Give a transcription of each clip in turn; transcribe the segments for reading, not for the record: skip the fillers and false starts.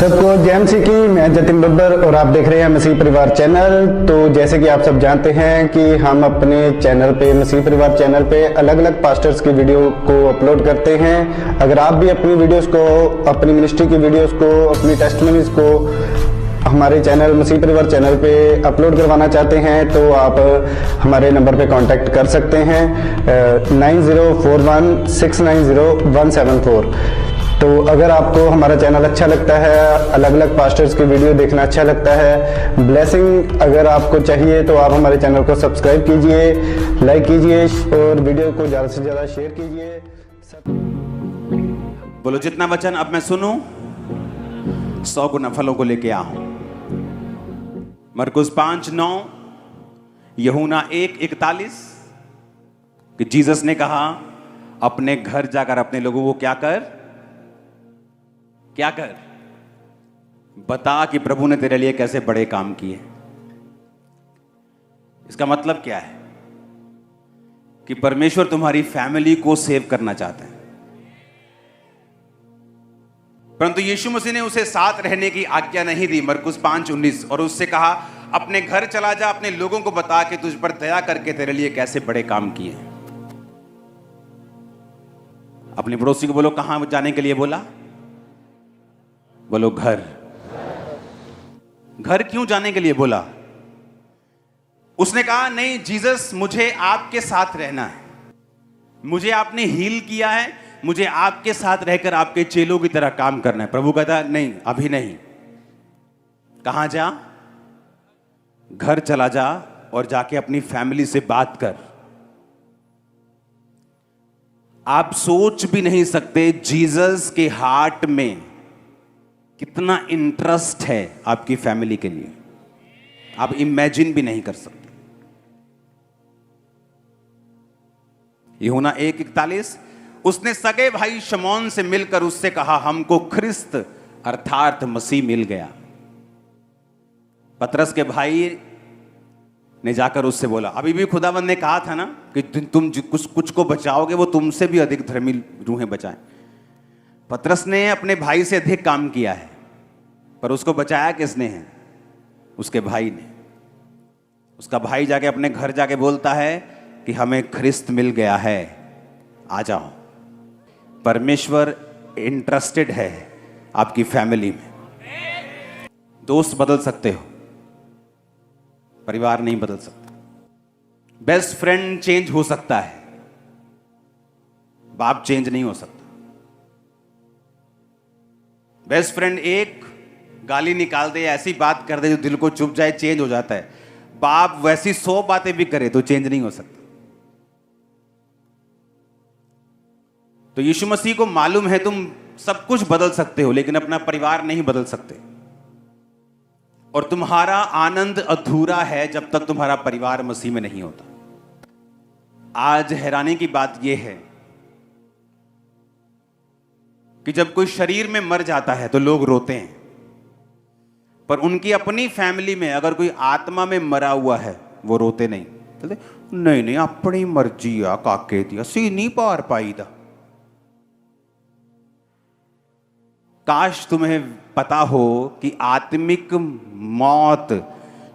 सबको जय मसीह की। मैं जतिन बब्बर और आप देख रहे हैं मसीह परिवार चैनल। तो जैसे कि आप सब जानते हैं कि हम अपने चैनल पे, मसीह परिवार चैनल पे अलग अलग पास्टर्स की वीडियो को अपलोड करते हैं। अगर आप भी अपनी वीडियोस को, अपनी मिनिस्ट्री की वीडियोस को, अपनी टेस्टिमनीज को हमारे चैनल मसीह परिवार चैनल पे अपलोड करवाना चाहते हैं तो आप हमारे नंबर पे कांटेक्ट कर सकते हैं 9041690174। तो अगर आपको हमारा चैनल अच्छा लगता है, अलग अलग पास्टर्स की वीडियो देखना अच्छा लगता है, ब्लेसिंग अगर आपको चाहिए तो आप हमारे चैनल को सब्सक्राइब कीजिए, लाइक कीजिए और वीडियो को ज़्यादा से ज़्यादा शेयर कीजिए। बोलो जितना वचन अब मैं सुनूं 100 गुना फलों को लेके आऊं। मरकुस 5:9, यूहन्ना 1:41 कि जीसस ने कहा अपने घर जाकर अपने लोगों को क्या कर बता कि प्रभु ने तेरे लिए कैसे बड़े काम किए। इसका मतलब क्या है कि परमेश्वर तुम्हारी फैमिली को सेव करना चाहता है, परंतु यीशु मसीह ने उसे साथ रहने की आज्ञा नहीं दी। मरकुस 5:19, और उससे कहा अपने घर चला जा, अपने लोगों को बता कि तुझ पर दया करके तेरे लिए कैसे बड़े काम किए। अपने पड़ोसी को बोलो कहां जाने के लिए बोला? बोलो घर। घर क्यों जाने के लिए बोला? उसने कहा नहीं जीसस, मुझे आपके साथ रहना है, मुझे आपने हील किया है, मुझे आपके साथ रहकर आपके चेलों की तरह काम करना है। प्रभु कहता नहीं, अभी नहीं। कहां जा? घर चला जा और जाके अपनी फैमिली से बात कर। आप सोच भी नहीं सकते जीसस के हार्ट में कितना इंटरेस्ट है आपकी फैमिली के लिए, आप इमेजिन भी नहीं कर सकते। यूहन्ना 1:41, उसने सगे भाई शमौन से मिलकर उससे कहा हमको ख्रिस्त अर्थात मसीह मिल गया। पतरस के भाई ने जाकर उससे बोला, अभी भी खुदावंद ने कहा था ना कि तुम कुछ को बचाओगे वो तुमसे भी अधिक धर्मी रूहें बचाएं। पतरस ने अपने भाई से अधिक काम किया है, पर उसको बचाया किसने है? उसके भाई ने। उसका भाई जाके अपने घर जाके बोलता है कि हमें ख्रिस्त मिल गया है, आ जाओ। परमेश्वर इंटरेस्टेड है आपकी फैमिली में। दोस्त बदल सकते हो, परिवार नहीं बदल सकता। बेस्ट फ्रेंड चेंज हो सकता है, बाप चेंज नहीं हो सकता। बेस्ट फ्रेंड एक गाली निकाल दे, ऐसी बात कर दे जो दिल को चुभ जाए, चेंज हो जाता है। बाप वैसी 100 बातें भी करे तो चेंज नहीं हो सकता। तो यीशु मसीह को मालूम है तुम सब कुछ बदल सकते हो लेकिन अपना परिवार नहीं बदल सकते, और तुम्हारा आनंद अधूरा है जब तक तुम्हारा परिवार मसीह में नहीं होता। आज हैरानी की बात यह है कि जब कोई शरीर में मर जाता है तो लोग रोते हैं, पर उनकी अपनी फैमिली में अगर कोई आत्मा में मरा हुआ है वो रोते नहीं। नहीं नहीं अपनी मर्जी आ काके दी असी नहीं पार पाई दा। काश तुम्हें पता हो कि आत्मिक मौत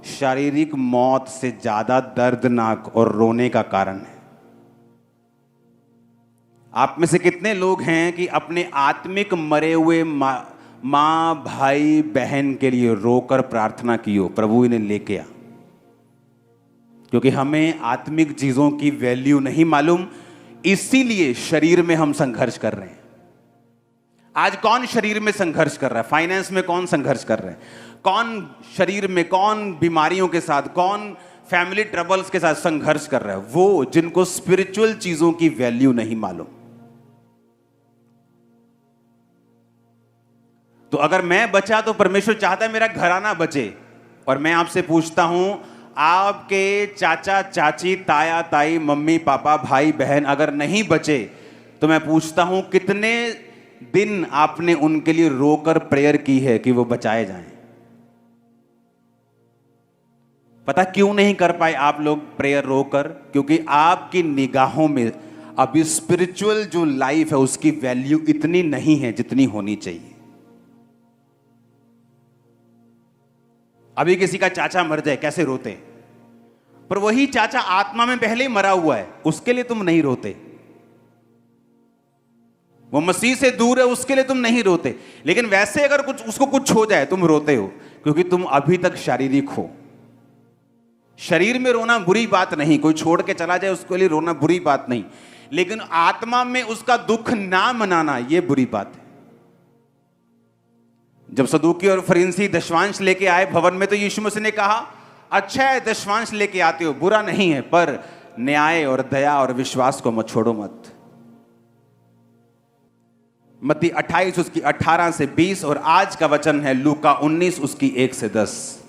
शारीरिक मौत से ज्यादा दर्दनाक और रोने का कारण है। आप में से कितने लोग हैं कि अपने आत्मिक मरे हुए माँ भाई बहन के लिए रोकर प्रार्थना की हो, प्रभु इन्हें लेके आ? क्योंकि हमें आत्मिक चीजों की वैल्यू नहीं मालूम, इसीलिए शरीर में हम संघर्ष कर रहे हैं। आज कौन शरीर में संघर्ष कर रहा है? फाइनेंस में कौन संघर्ष कर रहा है? कौन शरीर में, कौन बीमारियों के साथ, कौन फैमिली ट्रबल्स के साथ संघर्ष कर रहा है? वो जिनको स्पिरिचुअल चीजों की वैल्यू नहीं मालूम। तो अगर मैं बचा तो परमेश्वर चाहता है मेरा घराना बचे। और मैं आपसे पूछता हूं, आपके चाचा चाची, ताया ताई, मम्मी पापा, भाई बहन अगर नहीं बचे तो मैं पूछता हूं कितने दिन आपने उनके लिए रोकर प्रेयर की है कि वो बचाए जाएं? पता क्यों नहीं कर पाए आप लोग प्रेयर रोकर? क्योंकि आपकी निगाहों में अभी स्पिरिचुअल जो लाइफ है उसकी वैल्यू इतनी नहीं है जितनी होनी चाहिए। अभी किसी का चाचा मर जाए कैसे रोते हैं, पर वही चाचा आत्मा में पहले ही मरा हुआ है, उसके लिए तुम नहीं रोते। वो मसीह से दूर है, उसके लिए तुम नहीं रोते। लेकिन वैसे अगर उसको कुछ हो जाए तुम रोते हो, क्योंकि तुम अभी तक शारीरिक हो। शरीर में रोना बुरी बात नहीं, कोई छोड़ के चला जाए उसके लिए रोना बुरी बात नहीं, लेकिन आत्मा में उसका दुख ना मनाना यह बुरी बात है। जब सदूकी और फरीसी दशवांश लेके आए भवन में, तो यीशु मसीह ने कहा, अच्छा है दशवांश लेके आते हो, बुरा नहीं है, पर न्याय और दया और विश्वास को मत छोड़ो मत। मत्ती 28 उसकी 18 से 20, और आज का वचन है लूका 19 उसकी 1 से 10।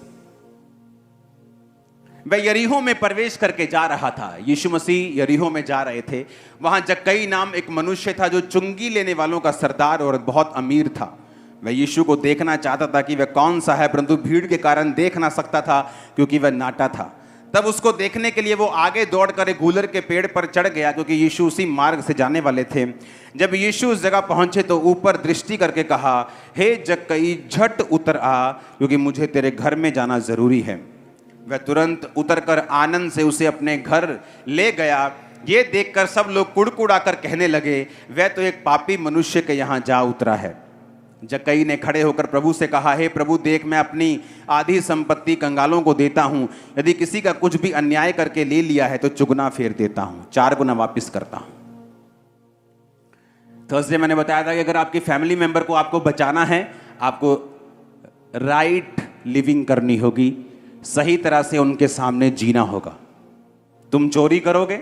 वह यरीहो में प्रवेश करके जा रहा था। यीशु मसीह यरीहो में जा रहे थे। वहां जक्कई नाम एक मनुष्य था जो चुंगी लेने वालों का सरदार और बहुत अमीर था। वह यीशु को देखना चाहता था कि वह कौन सा है, परंतु भीड़ के कारण देख ना सकता था क्योंकि वह नाटा था। तब उसको देखने के लिए वो आगे दौड़कर एक गूलर के पेड़ पर चढ़ गया, क्योंकि यीशु उसी मार्ग से जाने वाले थे। जब यीशु उस जगह पहुंचे तो ऊपर दृष्टि करके कहा, हे जक्कई झट उतर आ, क्योंकि मुझे तेरे घर में जाना जरूरी है। वह तुरंत उतरकर आनंद से उसे अपने घर ले गया। ये देखकर सब लोग कुड़कुड़ाकर कहने लगे, वह तो एक पापी मनुष्य के यहाँ जा उतरा है। जक्कई ने खड़े होकर प्रभु से कहा, हे प्रभु, देख मैं अपनी आधी संपत्ति कंगालों को देता हूं। यदि किसी का कुछ भी अन्याय करके ले लिया है तो चुगना फेर देता हूं, 4 गुना वापस करता हूं। थर्सडे मैंने बताया था कि अगर आपकी फैमिली मेंबर को आपको बचाना है, आपको राइट लिविंग करनी होगी, सही तरह से उनके सामने जीना होगा। तुम चोरी करोगे,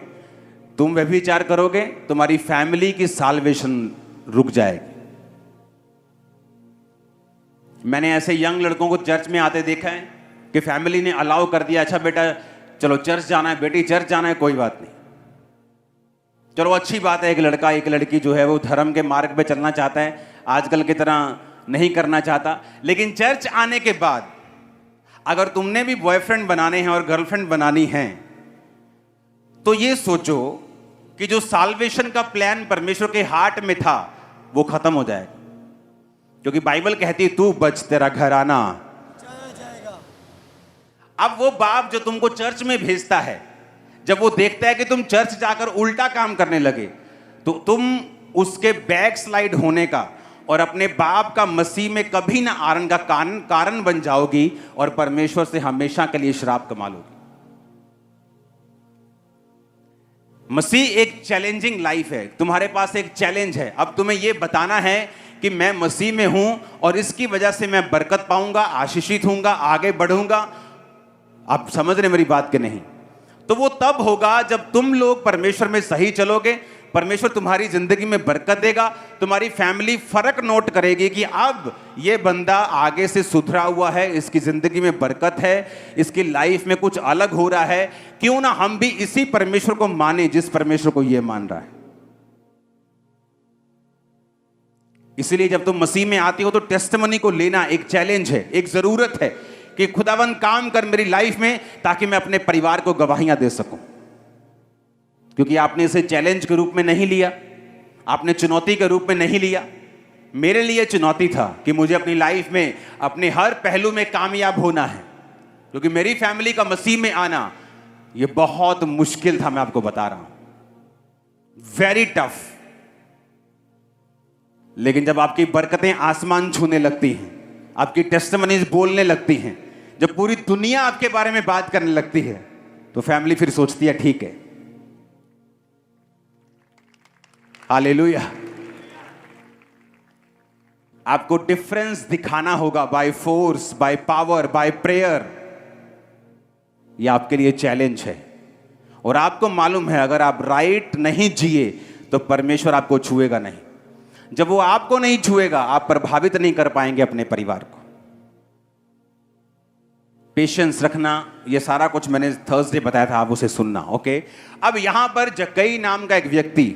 तुम व्यभिचार करोगे, तुम्हारी फैमिली की साल्वेशन रुक जाएगी। मैंने ऐसे यंग लड़कों को चर्च में आते देखा है कि फैमिली ने अलाउ कर दिया, अच्छा बेटा चलो चर्च जाना है, बेटी चर्च जाना है, कोई बात नहीं, चलो अच्छी बात है। एक लड़का एक लड़की जो है वो धर्म के मार्ग पे चलना चाहता है, आजकल की तरह नहीं करना चाहता। लेकिन चर्च आने के बाद अगर तुमने भी बॉयफ्रेंड बनाने हैं और गर्लफ्रेंड बनानी है, तो ये सोचो कि जो साल्वेशन का प्लान परमेश्वर के हार्ट में था वो खत्म हो जाएगा। क्योंकि बाइबल कहती है तू बच तेरा घराना जाएगा। अब वो बाप जो तुमको चर्च में भेजता है, जब वो देखता है कि तुम चर्च जाकर उल्टा काम करने लगे, तो तुम उसके बैक स्लाइड होने का और अपने बाप का मसीह में कभी ना आने का कारण बन जाओगी और परमेश्वर से हमेशा के लिए श्राप कमा लोगी। मसीह एक चैलेंजिंग लाइफ है, तुम्हारे पास एक चैलेंज है। अब तुम्हें यह बताना है कि मैं मसीह में हूं और इसकी वजह से मैं बरकत पाऊंगा, आशीषित होऊंगा, आगे बढ़ूंगा। आप समझ रहे मेरी बात के नहीं? तो वो तब होगा जब तुम लोग परमेश्वर में सही चलोगे, परमेश्वर तुम्हारी जिंदगी में बरकत देगा, तुम्हारी फैमिली फर्क नोट करेगी कि अब ये बंदा आगे से सुधरा हुआ है, इसकी जिंदगी में बरकत है, इसकी लाइफ में कुछ अलग हो रहा है। क्यों ना हम भी इसी परमेश्वर को माने जिस परमेश्वर को ये मान रहा है। इसीलिए जब तुम मसीह में आते हो तो टेस्टिमनी को लेना एक चैलेंज है, एक जरूरत है कि खुदावन काम कर मेरी लाइफ में, ताकि मैं अपने परिवार को गवाहियां दे सकूं। क्योंकि आपने इसे चैलेंज के रूप में नहीं लिया, आपने चुनौती के रूप में नहीं लिया। मेरे लिए चुनौती था कि मुझे अपनी लाइफ में अपने हर पहलू में कामयाब होना है, क्योंकि मेरी फैमिली का मसीह में आना यह बहुत मुश्किल था। मैं आपको बता रहा हूं, वेरी टफ। लेकिन जब आपकी बरकतें आसमान छूने लगती हैं, आपकी टेस्टिमनीज बोलने लगती हैं, जब पूरी दुनिया आपके बारे में बात करने लगती है, तो फैमिली फिर सोचती है ठीक है, हालेलुया। आपको डिफरेंस दिखाना होगा by force, by power, by prayer. यह आपके लिए चैलेंज है। और आपको मालूम है अगर आप राइट नहीं जिए तो परमेश्वर आपको छुएगा नहीं। जब वो आपको नहीं छुएगा, आप प्रभावित नहीं कर पाएंगे अपने परिवार को। पेशेंस रखना, ये सारा कुछ मैंने थर्सडे बताया था, आप उसे सुनना। ओके, अब यहां पर जक्कई नाम का एक व्यक्ति,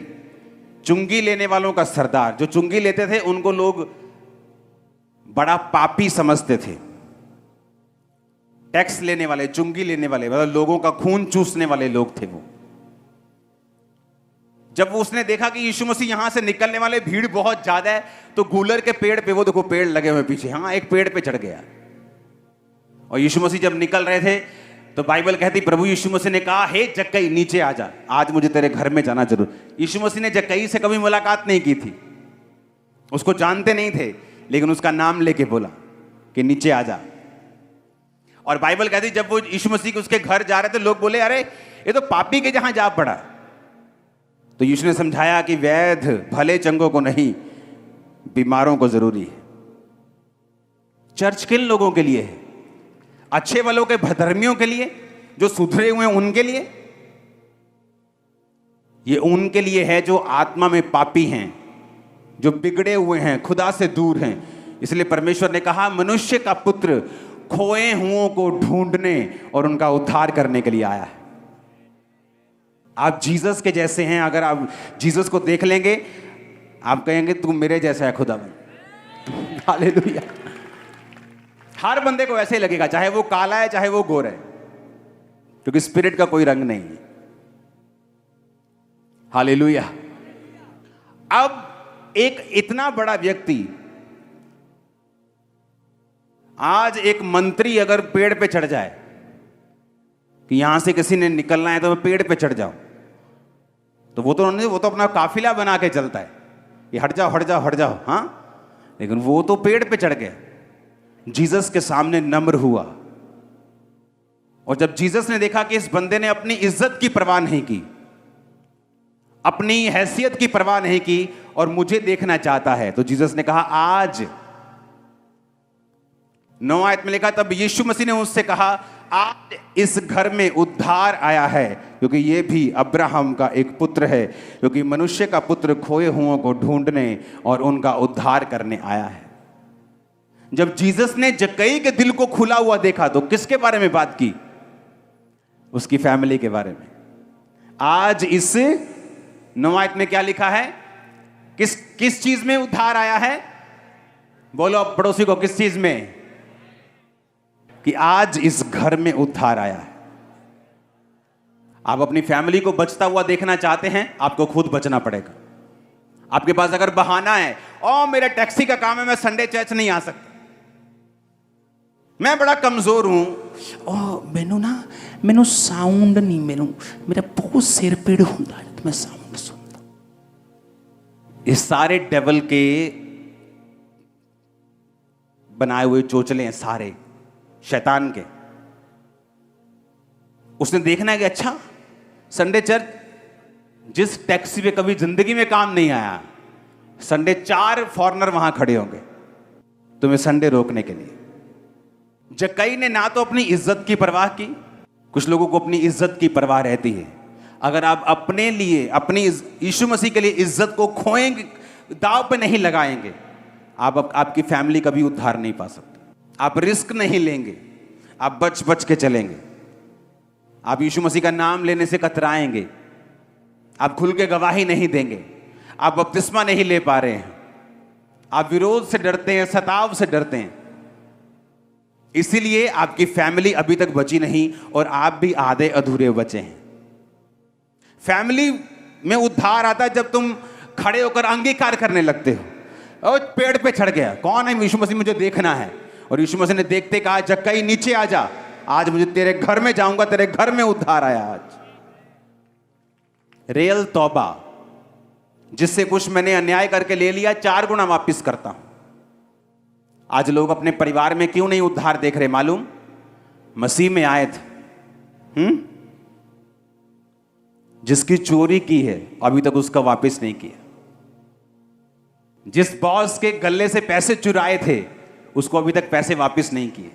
चुंगी लेने वालों का सरदार, जो चुंगी लेते थे उनको लोग बड़ा पापी समझते थे। टैक्स लेने वाले, चुंगी लेने वाले, मतलब लोगों का खून चूसने वाले लोग थे वो। जब वो उसने देखा कि यीशु मसीह यहां से निकलने वाले, भीड़ बहुत ज्यादा है, तो गूलर के पेड़ पे, वो देखो पेड़ लगे हुए पीछे, हाँ एक पेड़ पे चढ़ गया और यीशु मसीह जब निकल रहे थे तो बाइबल कहती प्रभु यीशु मसीह ने कहा, हे जक्कई नीचे आ जा, आज मुझे तेरे घर में जाना जरूर। यीशु मसीह ने जक्कई से कभी मुलाकात नहीं की थी, उसको जानते नहीं थे, लेकिन उसका नाम लेके बोला कि नीचे आ जा। और बाइबल कहती जब वो यीशु मसीह के उसके घर जा रहे थे, लोग बोले अरे ये तो पापी के जहां जा पड़ा। तो यीशु ने समझाया कि वैध भले चंगों को नहीं, बीमारों को जरूरी है। चर्च किन लोगों के लिए है? अच्छे वालों के, धर्मियों के लिए, जो सुधरे हुए हैं उनके लिए? ये उनके लिए है जो आत्मा में पापी हैं, जो बिगड़े हुए हैं, खुदा से दूर हैं। इसलिए परमेश्वर ने कहा मनुष्य का पुत्र खोए हुओं को ढूंढने और उनका उद्धार करने के लिए आया है। आप जीसस के जैसे हैं, अगर आप जीसस को देख लेंगे आप कहेंगे तू मेरे जैसा है खुदावन। हालेलुया। हर बंदे को ऐसे ही लगेगा, चाहे वो काला है चाहे वो गोरा है, क्योंकि स्पिरिट का कोई रंग नहीं है। हालेलुया। अब एक इतना बड़ा व्यक्ति, आज एक मंत्री अगर पेड़ पे चढ़ जाए कि यहां से किसी ने निकलना है तो मैं पेड़ पे चढ़ जाऊं, तो वो तो अपना काफिला बना के चलता है, ये हट जाओ हट जाओ हट जाओ, हाँ, लेकिन वो तो पेड़ पे चढ़ गया, जीसस के सामने नम्र हुआ। और जब जीसस ने देखा कि इस बंदे ने अपनी इज्जत की परवाह नहीं की, अपनी हैसियत की परवाह नहीं की और मुझे देखना चाहता है, तो जीसस ने कहा आज 9 आयत में लिखा, तब यीशु मसीह ने उससे कहा आज इस घर में उद्धार आया है, क्योंकि ये भी अब्राहम का एक पुत्र है, क्योंकि मनुष्य का पुत्र खोए हुओं को ढूंढने और उनका उद्धार करने आया है। जब जीसस ने जक्कई के दिल को खुला हुआ देखा तो किसके बारे में बात की? उसकी फैमिली के बारे में। आज इस 9 आयत में क्या लिखा है? किस चीज में उद्धार आया है? बोलो पड़ोसी को, किस चीज में? कि आज इस घर में उद्धार आया है। आप अपनी फैमिली को बचता हुआ देखना चाहते हैं, आपको खुद बचना पड़ेगा। आपके पास अगर बहाना है, ओ मेरा टैक्सी का काम है, मैं संडे चर्च नहीं आ सकता, मैं बड़ा कमजोर हूं, मैनू साउंड नहीं, मेरा बहुत सिर पीड़ होता है तो मैं साउंड सुनता। ये सारे डेवल के बनाए हुए चोचले हैं, सारे शैतान के। उसने देखना है कि अच्छा संडे चर्च, जिस टैक्सी पे कभी जिंदगी में काम नहीं आया, संडे 4 फॉरेनर वहां खड़े होंगे तुम्हें संडे रोकने के लिए। जक्कई ने ना तो अपनी इज्जत की परवाह की, कुछ लोगों को अपनी इज्जत की परवाह रहती है। अगर आप अपने लिए, अपनी यीशु मसीह के लिए इज्जत को खोएंगे, दांव पे नहीं लगाएंगे, आपकी फैमिली कभी उद्धार नहीं पा सकते। आप रिस्क नहीं लेंगे, आप बच बच के चलेंगे, आप यीशु मसीह का नाम लेने से कतराएंगे, आप खुल के गवाही नहीं देंगे, आप बपतिस्मा नहीं ले पा रहे हैं, आप विरोध से डरते हैं, सताव से डरते हैं, इसीलिए आपकी फैमिली अभी तक बची नहीं और आप भी आधे अधूरे बचे हैं। फैमिली में उद्धार आता है जब तुम खड़े होकर अंगीकार करने लगते हो। और पेड़ पे चढ़ गया, कौन है? यीशु मसीह, मुझे देखना है। और यीशु मसीह ने देखते कहा जक्कई नीचे आ जा, आज मुझे तेरे घर में जाऊंगा, तेरे घर में उद्धार आया। आज रियल तौबा, जिससे कुछ मैंने अन्याय करके ले लिया 4 गुना वापिस करता हूं। आज लोग अपने परिवार में क्यों नहीं उद्धार देख रहे मालूम? मसीह में आए थे, जिसकी चोरी की है अभी तक उसका वापस नहीं किया, जिस बॉस के गले से पैसे चुराए थे उसको अभी तक पैसे वापस नहीं किए।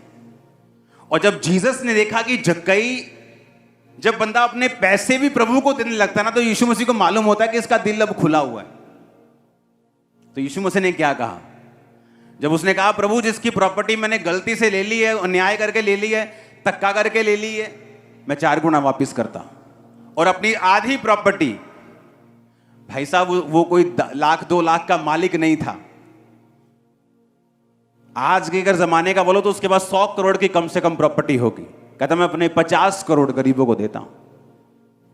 और जब जीसस ने देखा कि जक्कई, जब बंदा अपने पैसे भी प्रभु को देने लगता ना, तो यीशु मसीह को मालूम होता है कि इसका दिल अब खुला हुआ है। तो यीशु मसीह ने क्या कहा? जब उसने कहा प्रभु जिसकी प्रॉपर्टी मैंने गलती से ले ली है, अन्याय करके ले ली है, धक्का करके ले ली है, मैं 4 गुना वापिस करता। और अपनी आधी प्रॉपर्टी, भाई साहब वो कोई 1 लाख 2 लाख का मालिक नहीं था। आज के अगर जमाने का बोलो तो उसके पास 100 करोड़ की कम से कम प्रॉपर्टी होगी। कहता मैं अपने 50 करोड़ गरीबों को देता हूं।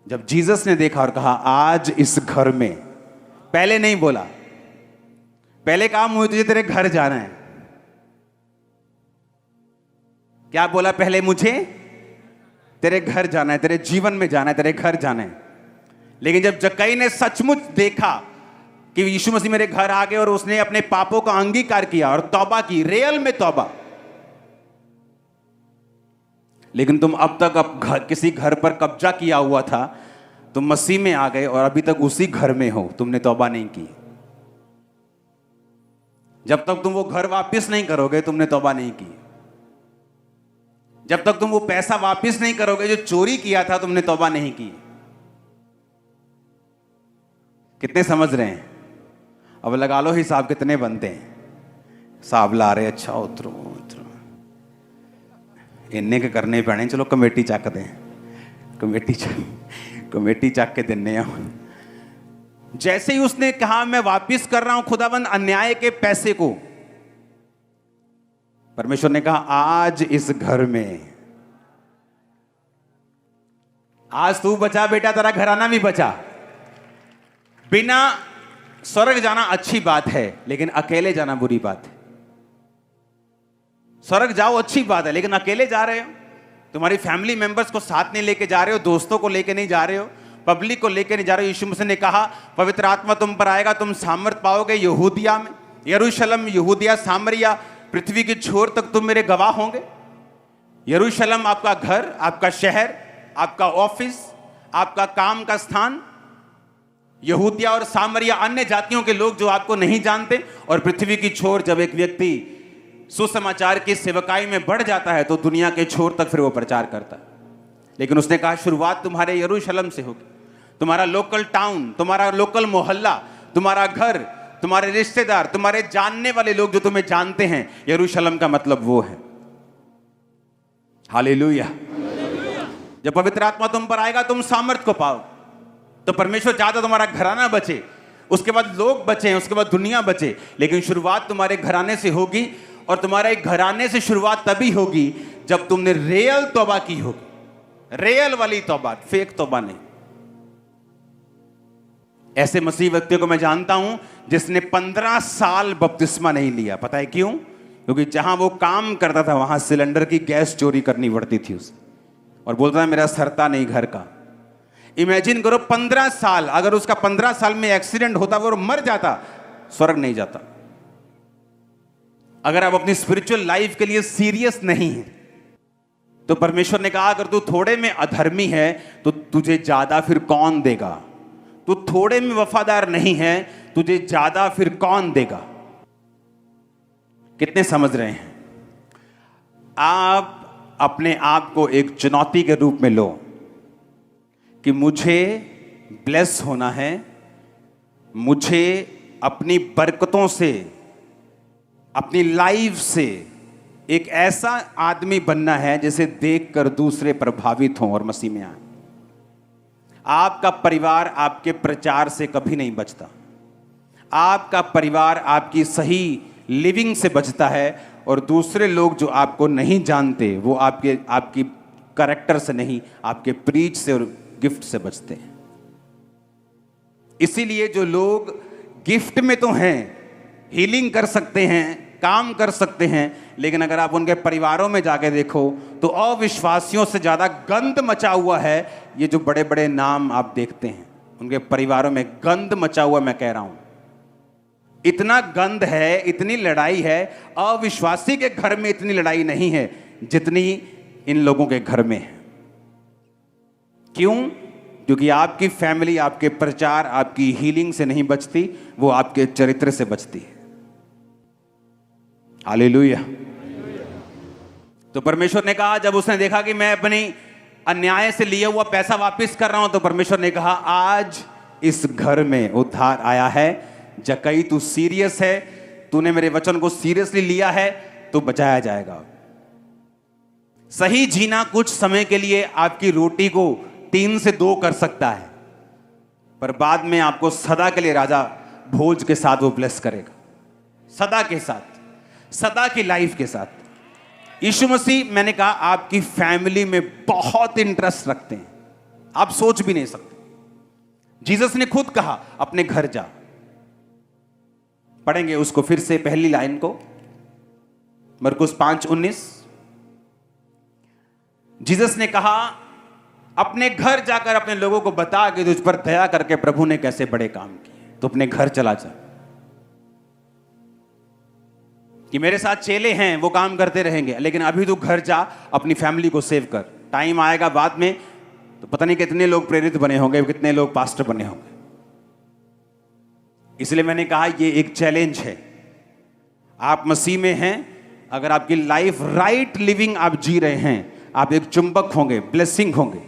जब जीसस ने देखा और कहा आज इस घर में, पहले नहीं बोला, पहले कहा मुझे तुझे तेरे घर जाना है, क्या बोला? पहले मुझे तेरे घर जाना है, तेरे जीवन में जाना है, तेरे घर जाना है। लेकिन जब जक्कई ने सचमुच देखा कि यीशु मसीह मेरे घर आ गए और उसने अपने पापों का अंगीकार किया और तौबा की, रियल में तौबा। लेकिन तुम अब तक किसी घर पर कब्जा किया हुआ था, तुम मसीह में आ गए और अभी तक उसी घर में हो, तुमने तौबा नहीं की। जब तक तुम वो घर वापस नहीं करोगे, तुमने तौबा नहीं की। जब तक तुम वो पैसा वापस नहीं करोगे जो चोरी किया था, तुमने तौबा नहीं की। कितने समझ रहे हैं? अब लगा लो हिसाब कितने बनते हैं। हिसाब ला रहे, अच्छा उतरो उतरो, इन्ने के करने पैने, चलो कमेटी चक दें, कमेटी चक के देने। जैसे ही उसने कहा मैं वापिस कर रहा हूं खुदाबंद अन्याय के पैसे को, परमेश्वर ने कहा आज इस घर में, आज तू बचा बेटा, तेरा घराना भी बचा। बिना स्वर्ग जाना अच्छी बात है, लेकिन अकेले जाना बुरी बात है। स्वर्ग जाओ अच्छी बात है, लेकिन अकेले जा रहे हो, तुम्हारी फैमिली मेंबर्स को साथ नहीं लेके जा रहे हो, दोस्तों को लेके नहीं जा रहे हो, पब्लिक को लेके नहीं जा रहे हो। यीशु मसीह ने कहा पवित्र आत्मा तुम पर आएगा, तुम सामर्थ पाओगे, यहूदिया में, यरूशलेम, यहूदिया, सामरिया, पृथ्वी की छोर तक तुम मेरे गवाह होंगे। यरूशलेम आपका घर, आपका शहर, आपका ऑफिस, आपका काम का स्थान, यहूदिया और सामरिया अन्य जातियों के लोग जो आपको नहीं जानते, और पृथ्वी की छोर। जब एक व्यक्ति सुसमाचार की सेवकाई में बढ़ जाता है तो दुनिया के छोर तक फिर वो प्रचार करता है। लेकिन उसने कहा शुरुआत तुम्हारे यरूशलेम से होगी। तुम्हारा लोकल टाउन, तुम्हारा लोकल मोहल्ला, तुम्हारा घर, तुम्हारे रिश्तेदार, तुम्हारे जानने वाले लोग जो तुम्हें जानते हैं, यरूशलेम का मतलब वो है। हालेलुया। जब पवित्र आत्मा तुम पर आएगा तुम सामर्थ को पाओ। तो परमेश्वर चाहता तुम्हारा घराना बचे, उसके बाद लोग बचे, उसके बाद दुनिया बचे। लेकिन शुरुआत तुम्हारे घराने से होगी, और तुम्हारे घराने से शुरुआत तभी होगी जब तुमने रियल तौबा की होगी। रियल वाली तौबा, फेक तौबा नहीं। ऐसे मसीह व्यक्ति को मैं जानता हूं जिसने 15 साल बपतिस्मा नहीं लिया। पता है क्यों? क्योंकि जहां वो काम करता था वहां सिलेंडर की गैस चोरी करनी पड़ती थी उसे, और बोलता है मेरा सरता नहीं घर का। इमेजिन करो 15 साल, अगर उसका 15 साल में एक्सीडेंट होता वो मर जाता, स्वर्ग नहीं जाता। अगर आप अपनी स्पिरिचुअल लाइफ के लिए सीरियस नहीं है तो परमेश्वर ने कहा अगर तू थोड़े में अधर्मी है तो तुझे ज्यादा फिर कौन देगा। तू थोड़े में वफादार नहीं है, तुझे ज्यादा फिर कौन देगा। कितने समझ रहे हैं? आप अपने आप को एक चुनौती के रूप में लो कि मुझे ब्लेस होना है, मुझे अपनी बरकतों से, अपनी लाइफ से एक ऐसा आदमी बनना है जिसे देखकर दूसरे प्रभावित हों और मसीह में आए। आपका परिवार आपके प्रचार से कभी नहीं बचता। आपका परिवार आपकी सही लिविंग से बचता है, और दूसरे लोग जो आपको नहीं जानते वो आपकी कैरेक्टर से नहीं, आपके प्रीच से और गिफ्ट से बचते हैं। इसीलिए जो लोग गिफ्ट में तो हैं, हीलिंग कर सकते हैं, काम कर सकते हैं, लेकिन अगर आप उनके परिवारों में जाके देखो तो अविश्वासियों से ज्यादा गंद मचा हुआ है। ये जो बड़े बड़े नाम आप देखते हैं उनके परिवारों में गंद मचा हुआ, मैं कह रहा हूं इतना गंद है, इतनी लड़ाई है। अविश्वासी के घर में इतनी लड़ाई नहीं है जितनी इन लोगों के घर में है। क्यों? क्योंकि आपकी फैमिली आपके प्रचार, आपकी हीलिंग से नहीं बचती, वो आपके चरित्र से बचती है। हालेलुया। तो परमेश्वर ने कहा, जब उसने देखा कि मैं अपनी अन्याय से लिया हुआ पैसा वापस कर रहा हूं, तो परमेश्वर ने कहा आज इस घर में उद्धार आया है। जक्कई तू सीरियस है, तूने मेरे वचन को सीरियसली लिया है, तो बचाया जाएगा। सही जीना कुछ समय के लिए आपकी रोटी को 3 से 2 कर सकता है, पर बाद में आपको सदा के लिए राजा भोज के साथ वो ब्लेस करेगा। सदा के साथ, सदा की लाइफ के साथ। यीशु मसीह, मैंने कहा, आपकी फैमिली में बहुत इंटरेस्ट रखते हैं, आप सोच भी नहीं सकते। जीसस ने खुद कहा अपने घर जा। पढ़ेंगे उसको फिर से, पहली लाइन को, मरकुस 5:19। जीसस ने कहा अपने घर जाकर अपने लोगों को बता कि तुझ पर दया करके प्रभु ने कैसे बड़े काम किए। तो अपने घर चला जा, कि मेरे साथ चेले हैं वो काम करते रहेंगे, लेकिन अभी तू घर जा, अपनी फैमिली को सेव कर। टाइम आएगा बाद में तो पता नहीं कितने लोग प्रेरित बने होंगे, कितने लोग पास्टर बने होंगे। इसलिए मैंने कहा ये एक चैलेंज है। आप मसीह में हैं, अगर आपकी लाइफ राइट लिविंग आप जी रहे हैं, आप एक चुंबक होंगे, ब्लेसिंग होंगे।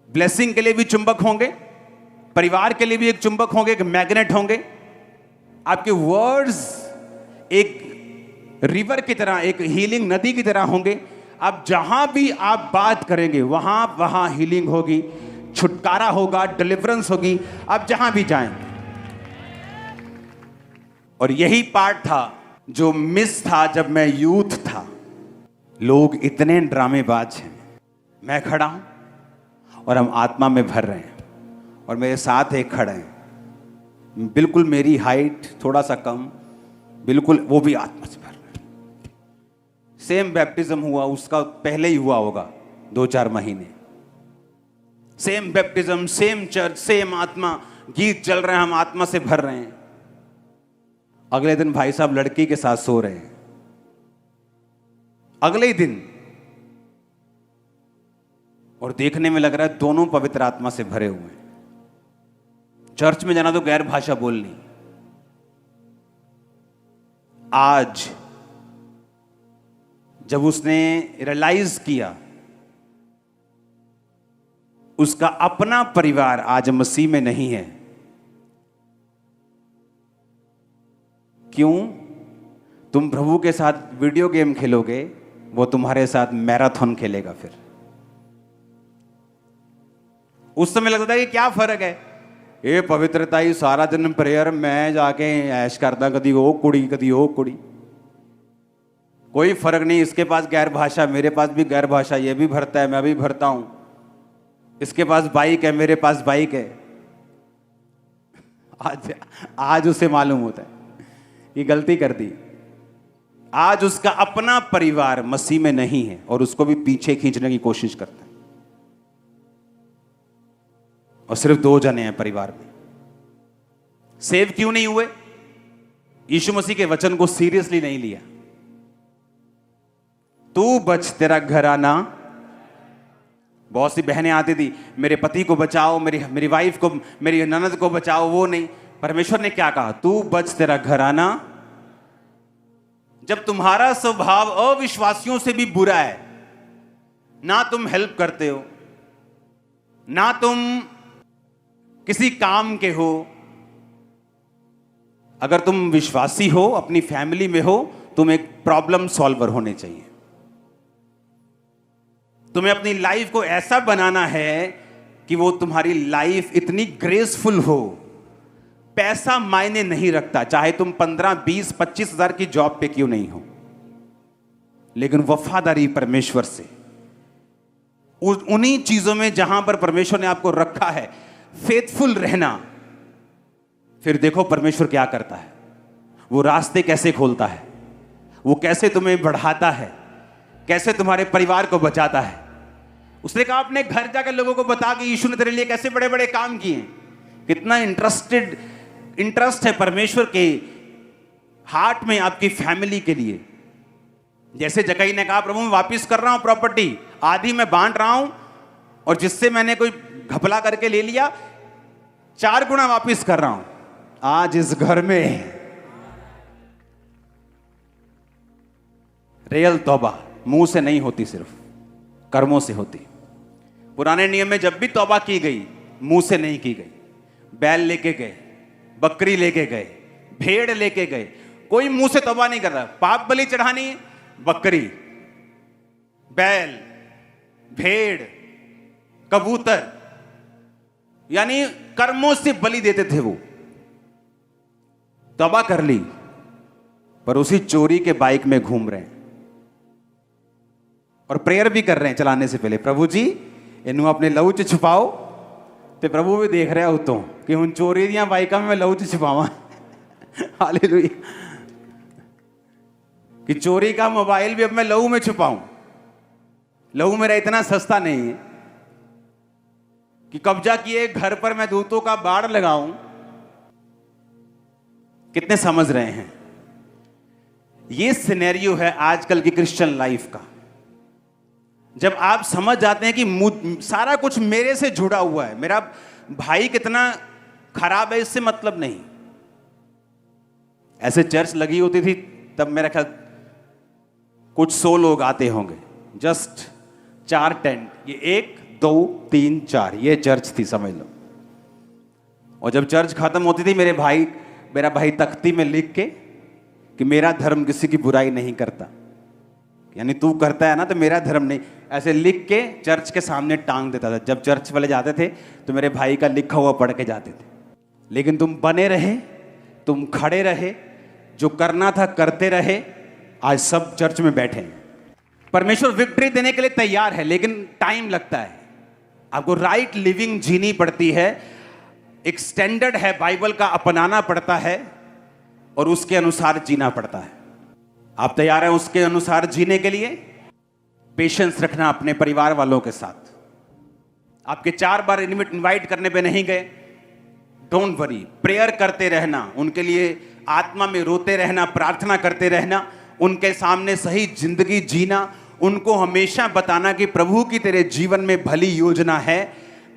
ब्लेसिंग के लिए भी चुंबक होंगे, परिवार के लिए भी एक चुंबक होंगे, एक मैग्नेट होंगे। आपके वर्ड्स एक रिवर की तरह, एक हीलिंग नदी की तरह होंगे। अब जहां भी आप बात करेंगे वहां हीलिंग होगी, छुटकारा होगा, डिलीवरेंस होगी, आप जहां भी जाएंगे। और यही पार्ट था जो मिस था जब मैं यूथ था। लोग इतने ड्रामेबाज हैं, मैं खड़ा हूं और हम आत्मा में भर रहे हैं, और मेरे साथ एक खड़े हैं, बिल्कुल मेरी हाइट थोड़ा सा कम, बिल्कुल वो भी आत्मा से भर रहे हैं। सेम बैप्टिज्म हुआ, उसका पहले ही हुआ होगा 2-4 महीने। Same baptism, same church, same आत्मा, गीत चल रहे हैं, हम आत्मा से भर रहे हैं। अगले दिन भाई साहब लड़की के साथ सो रहे हैं, अगले ही दिन, और देखने में लग रहा है दोनों पवित्र आत्मा से भरे हुए हैं। चर्च में जाना तो गैर भाषा बोलनी। आज जब उसने रियलाइज किया उसका अपना परिवार आज मसीह में नहीं है, क्यों? तुम प्रभु के साथ वीडियो गेम खेलोगे, वो तुम्हारे साथ मैराथन खेलेगा। फिर उस समय लगता है कि क्या फर्क है, ये पवित्रता ही सारा दिन प्रेयर, मैं जाके ऐश करता, कदी वो कुड़ी कदी वो कुड़ी, कोई फर्क नहीं। इसके पास गैर भाषा, मेरे पास भी गैर भाषा, ये भी भरता है, मैं भी भरता हूं। इसके पास बाइक है, मेरे पास बाइक है। आज उसे मालूम होता है ये गलती कर दी। आज उसका अपना परिवार मसीह में नहीं है और उसको भी पीछे खींचने की कोशिश करता है, और सिर्फ 2 जने हैं परिवार में। सेव क्यों नहीं हुए? यीशु मसीह के वचन को सीरियसली नहीं लिया। तू बच, तेरा घराना। बहुत सी बहनें आती थी, मेरे पति को बचाओ, मेरी वाइफ को, मेरी ननद को बचाओ, वो नहीं। परमेश्वर ने क्या कहा? तू बच, तेरा घराना। जब तुम्हारा स्वभाव अविश्वासियों से भी बुरा है, ना तुम हेल्प करते हो, ना तुम किसी काम के हो, अगर तुम विश्वासी हो, अपनी फैमिली में हो, तुम एक प्रॉब्लम सॉल्वर होने चाहिए। तुम्हें अपनी लाइफ को ऐसा बनाना है कि वो तुम्हारी लाइफ इतनी ग्रेसफुल हो। पैसा मायने नहीं रखता, चाहे तुम 15, 20, 25 हजार की जॉब पे क्यों नहीं हो, लेकिन वफादारी परमेश्वर से, उन्हीं चीजों में जहां पर परमेश्वर ने आपको रखा है, फेथफुल रहना। फिर देखो परमेश्वर क्या करता है, वो रास्ते कैसे खोलता है, वो कैसे तुम्हें बढ़ाता है, कैसे तुम्हारे परिवार को बचाता है। उसने कहा अपने घर जाकर लोगों को बता कि यीशु ने तेरे लिए कैसे बड़े बड़े काम किए। कितना इंटरेस्ट है परमेश्वर के हार्ट में आपकी फैमिली के लिए। जैसे जकई ने कहा, प्रभु मैं वापिस कर रहा हूं प्रॉपर्टी, आधी मैं बांट रहा हूं, और जिससे मैंने कोई घपला करके ले लिया 4 गुना वापिस कर रहा हूं। आज इस घर में रियल तौबा मुंह से नहीं होती, सिर्फ कर्मों से होती। पुराने नियम में जब भी तौबा की गई, मुंह से नहीं की गई। बैल लेके गए, बकरी लेके गए, भेड़ लेके गए, कोई मुंह से तौबा नहीं कर रहा। पाप बलि चढ़ानी, बकरी, बैल, भेड़, कबूतर, यानी कर्मों से बलि देते थे वो। तौबा कर ली, पर उसी चोरी के बाइक में घूम रहे हैं और प्रेयर भी कर रहे हैं चलाने से पहले, प्रभु जी इन्हू अपने लहू च छुपाओ। तो प्रभु भी देख रहे हो तो कि उन चोरी दियां बाइका में मैं लहू च छुपावा। हालेलुया। कि चोरी का मोबाइल भी अब मैं लहू में छुपाऊं। लहू मेरा इतना सस्ता नहीं है कि कब्जा किए घर पर मैं दूतों का बाड़ लगाऊं। कितने समझ रहे हैं? ये सिनेरियो है आजकल की क्रिश्चियन लाइफ का। जब आप समझ जाते हैं कि सारा कुछ मेरे से जुड़ा हुआ है, मेरा भाई कितना खराब है इससे मतलब नहीं। ऐसे चर्च लगी होती थी तब मेरा ख्याल कुछ 100 लोग आते होंगे, जस्ट 4 टेंट, ये 1 2 3 4, ये चर्च थी समझ लो। और जब चर्च खत्म होती थी मेरा भाई तख्ती में लिख के कि मेरा धर्म किसी की बुराई नहीं करता, यानी तू करता है ना तो मेरा धर्म नहीं, ऐसे लिख के चर्च के सामने टांग देता था। जब चर्च वाले जाते थे तो मेरे भाई का लिखा हुआ पढ़ के जाते थे। लेकिन तुम बने रहे, तुम खड़े रहे, जो करना था करते रहे, आज सब चर्च में बैठे हैं। परमेश्वर विक्ट्री देने के लिए तैयार है, लेकिन टाइम लगता है। आपको राइट लिविंग जीनी पड़ती है, एक स्टैंडर्ड है बाइबल का, अपनाना पड़ता है और उसके अनुसार जीना पड़ता है। आप तैयार हैं उसके अनुसार जीने के लिए? पेशेंस रखना अपने परिवार वालों के साथ। आपके 4 बार इनवाइट करने पे नहीं गए, डोंट वरी, प्रेयर करते रहना, उनके लिए आत्मा में रोते रहना, प्रार्थना करते रहना, उनके सामने सही जिंदगी जीना, उनको हमेशा बताना कि प्रभु की तेरे जीवन में भली योजना है।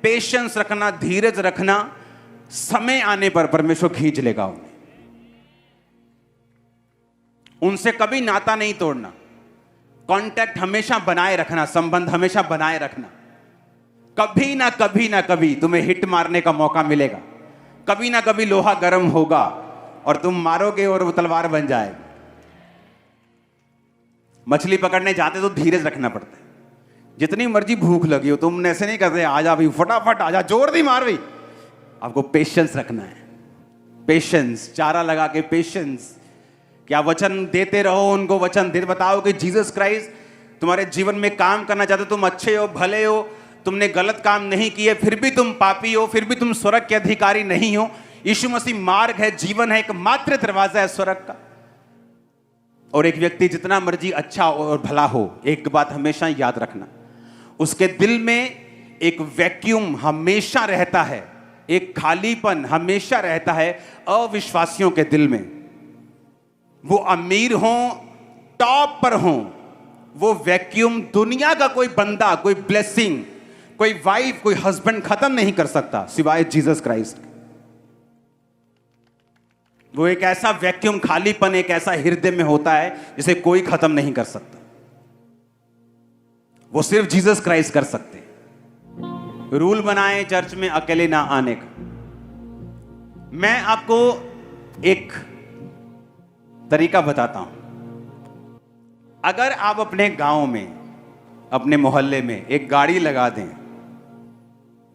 पेशेंस रखना, धीरज रखना, समय आने पर परमेश्वर खींच लेगा उन्हें। उनसे कभी नाता नहीं तोड़ना, कांटेक्ट हमेशा बनाए रखना, संबंध हमेशा बनाए रखना। कभी ना कभी ना कभी तुम्हें हिट मारने का मौका मिलेगा, कभी ना कभी लोहा गर्म होगा और तुम मारोगे और वो तलवार बन जाएगी। मछली पकड़ने जाते तो धीरज रखना पड़ता है। जितनी मर्जी भूख लगी हो, तुम ऐसे नहीं करते आजा भाई फटाफट आजा, जोर दी मार भाई। आपको पेशेंस रखना है, पेशेंस, चारा लगा के पेशेंस। क्या वचन देते रहो, उनको वचन दे बताओ कि जीसस क्राइस्ट तुम्हारे जीवन में काम करना चाहते, तुम अच्छे हो, भले हो, तुमने गलत काम नहीं किए, फिर भी तुम पापी हो, फिर भी तुम स्वर्ग के अधिकारी नहीं हो। यीशु मसीह मार्ग है, जीवन है, एकमात्र दरवाजा है स्वर्ग का। और एक व्यक्ति जितना मर्जी अच्छा और भला हो, एक बात हमेशा याद रखना, उसके दिल में एक वैक्यूम हमेशा रहता है, एक खालीपन हमेशा रहता है अविश्वासियों के दिल में। वो अमीर हों, टॉप पर हों, वो वैक्यूम दुनिया का कोई बंदा, कोई ब्लेसिंग, कोई वाइफ, कोई हस्बैंड खत्म नहीं कर सकता सिवाय जीसस क्राइस्ट। वो एक ऐसा वैक्यूम, खालीपन एक ऐसा हृदय में होता है जिसे कोई खत्म नहीं कर सकता। वो सिर्फ जीसस क्राइस्ट कर सकते हैं। रूल बनाए चर्च में अकेले ना आने का। मैं आपको एक तरीका बताता हूं। अगर आप अपने गांव में, अपने मोहल्ले में एक गाड़ी लगा दें,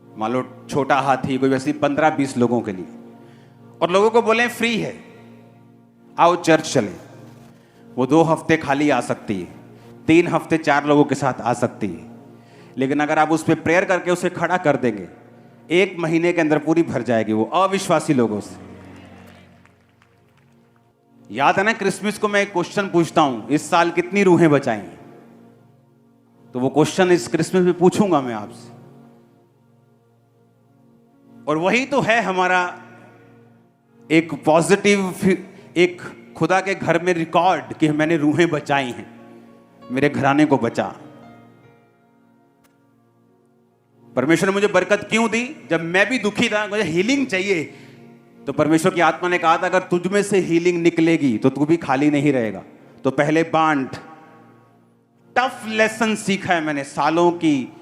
मान लो छोटा हाथी, कोई वैसी 15-20 लोगों के लिए, और लोगों को बोलें फ्री है, आओ चर्च चलें, वो 2 हफ्ते खाली आ सकती है, 3 हफ्ते 4 लोगों के साथ आ सकती है। लेकिन अगर आप उस पर प्रेयर करके उसे खड़ा कर देंगे, 1 महीने के अंदर पूरी भर जाएगी वो अविश्वासी लोगों से। याद है ना, क्रिसमस को मैं एक क्वेश्चन पूछता हूं, इस साल कितनी रूहें बचाई? तो वो क्वेश्चन इस क्रिसमस में पूछूंगा मैं आपसे। और वही तो है हमारा एक पॉजिटिव, एक खुदा के घर में रिकॉर्ड कि मैंने रूहें बचाई हैं, मेरे घराने को बचा। परमेश्वर ने मुझे बरकत क्यों दी? जब मैं भी दुखी था, मुझे हीलिंग चाहिए, तो परमेश्वर की आत्मा ने कहा था अगर तुझ में से हीलिंग निकलेगी तो तू भी खाली नहीं रहेगा, तो पहले बांट। टफ लेसन सीखा है मैंने सालों की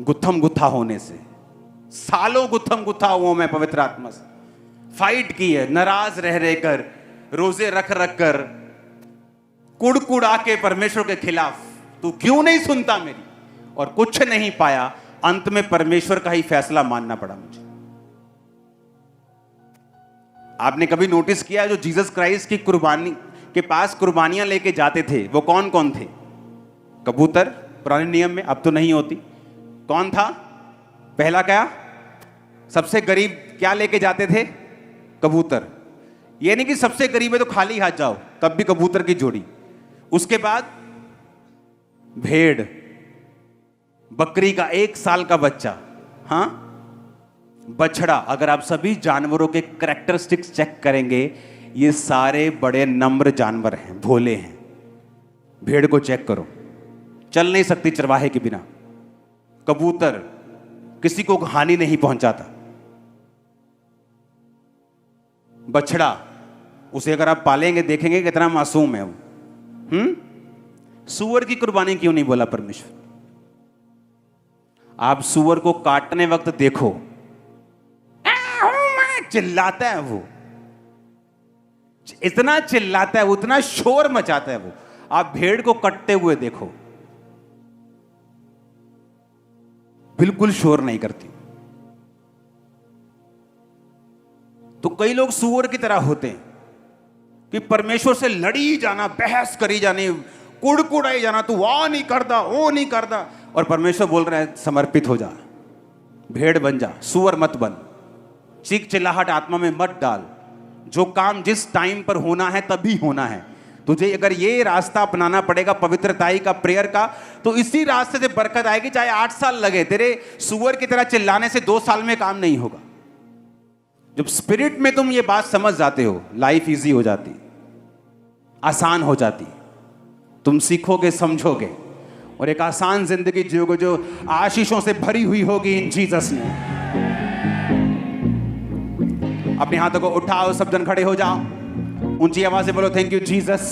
गुत्थम गुत्था होने से, सालों गुत्थम गुत्था हुआ मैं पवित्र आत्मा से, फाइट की है, नाराज रह रहकर, रोजे रख रख कर, कुड़ के परमेश्वर के खिलाफ, तू क्यों नहीं सुनता मेरी, और कुछ नहीं पाया। अंत में परमेश्वर का ही फैसला मानना पड़ा मुझे। आपने कभी नोटिस किया जो जीसस क्राइस्ट की कुर्बानी के पास कुर्बानियां लेके जाते थे वो कौन कौन थे? कबूतर, पुराने नियम में, अब तो नहीं होती। कौन था पहला? क्या सबसे गरीब क्या लेके जाते थे? कबूतर। ये नहीं कि सबसे गरीब है तो खाली हाथ जाओ, तब भी कबूतर की जोड़ी। उसके बाद भेड़, बकरी का 1 साल का बच्चा, हाँ, बछड़ा, अगर आप सभी जानवरों के कैरेक्टरिस्टिक्स चेक करेंगे, ये सारे बड़े नम्र जानवर हैं, भोले हैं। भेड़ को चेक करो, चल नहीं सकती चरवाहे के बिना। कबूतर किसी को हानि नहीं पहुंचाता। बछड़ा, उसे अगर आप पालेंगे देखेंगे कितना मासूम है वो। सूअर की कुर्बानी क्यों नहीं बोला परमेश्वर? आप सूअर को काटने वक्त देखो, चिल्लाता है वो, इतना चिल्लाता है वो, इतना शोर मचाता है वो। आप भेड़ को कटते हुए देखो, बिल्कुल शोर नहीं करती। तो कई लोग सूअर की तरह होते हैं कि परमेश्वर से लड़ी जाना, बहस करी जानी, कुड़कुड़ाई जाना, तू वाह नहीं करता, वो नहीं करता, और परमेश्वर बोल रहा है समर्पित हो जा, भेड़ बन जा, सूअर मत बन। चीख चिल्लाहट आत्मा में मत डाल। जो काम जिस टाइम पर होना है तभी होना है। तुझे अगर ये रास्ता अपनाना पड़ेगा पवित्रताई का, प्रेयर का, तो इसी रास्ते से बरकत आएगी, चाहे 8 साल लगे। तेरे सूअर की तरह चिल्लाने से 2 साल में काम नहीं होगा। जब स्पिरिट में तुम ये बात समझ जाते हो, लाइफ इजी हो जाती, आसान हो जाती। तुम सीखोगे, समझोगे, और एक आसान जिंदगी जियोगे जो आशीषों से भरी हुई होगी इन जीसस ने। अपने हाथों को उठाओ, सब जन खड़े हो जाओ, ऊंची आवाज से बोलो थैंक यू जीसस।